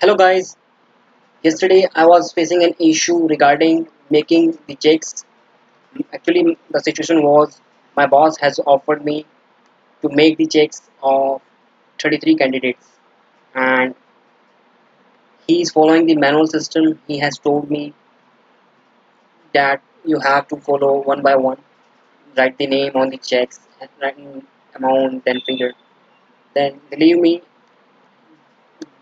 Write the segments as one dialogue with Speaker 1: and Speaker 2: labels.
Speaker 1: Hello guys, yesterday I was facing an issue regarding making the checks. Actually, the situation was my boss has offered me to make the checks of 33 candidates, and he is following the manual system. He has told me that you have to follow one by one, write the name on the checks, and write amount, then figure. Then believe me,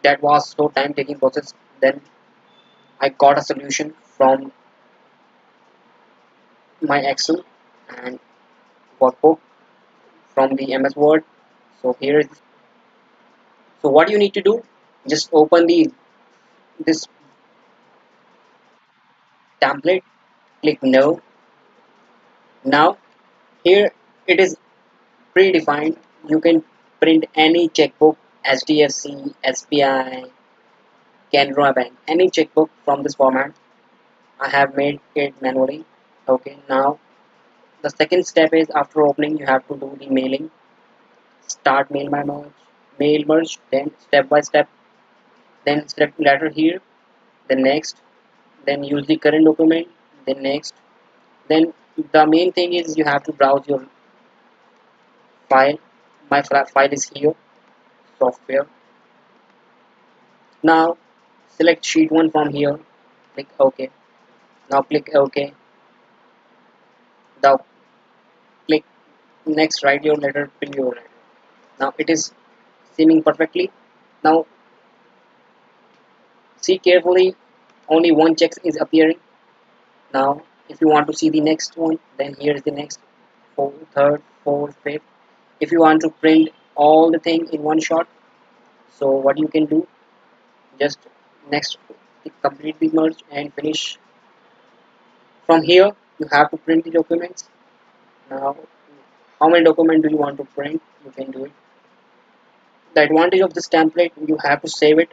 Speaker 1: that was so time taking process. Then I got a solution from my Excel and workbook from the MS Word. So here is, so what you need to do, just open the this template, click no. Now here it is predefined. You can print any checkbook, HDFC, SBI, Canara Bank, any checkbook from this format. I have made it manually. Okay, now the second step is after opening you have to do the mailing. Start mail merge, then step by step, then step letter here, then next, then use the current document, then next. Then the main thing is you have to browse your file. My file is here, software. Now select sheet 1 from here, click OK. Now click OK. Now click next, write your letter, fill your letter. Now it is seeming perfectly. Now see carefully, only one check is appearing. Now if you want to see the next one, then here is the next, third, fourth, fifth. If you want to print all the thing in one shot, so what you can do, just next complete the merge and finish. From here you have to print the documents. Now how many documents do you want to print, you can do it. The advantage of this template, you have to save it.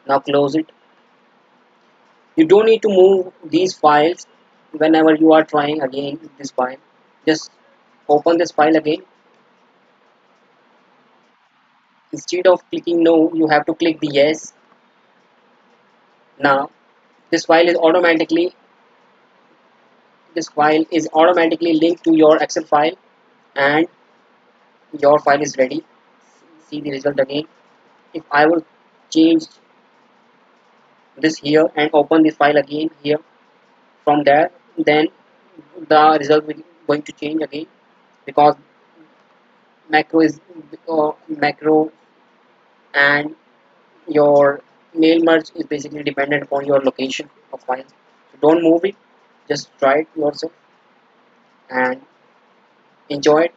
Speaker 1: Now close it. You don't need to move these files whenever you are trying again this file. Just open this file again. Instead of clicking no, you have to click the yes. Now this file is automatically linked to your Excel file, and your file is ready. See the result again. If I will change this here and open this file again here from there, then the result will going to change again, because macro is macro, and your mail merge is basically dependent upon your location of files. So don't move it, just try it yourself and enjoy it.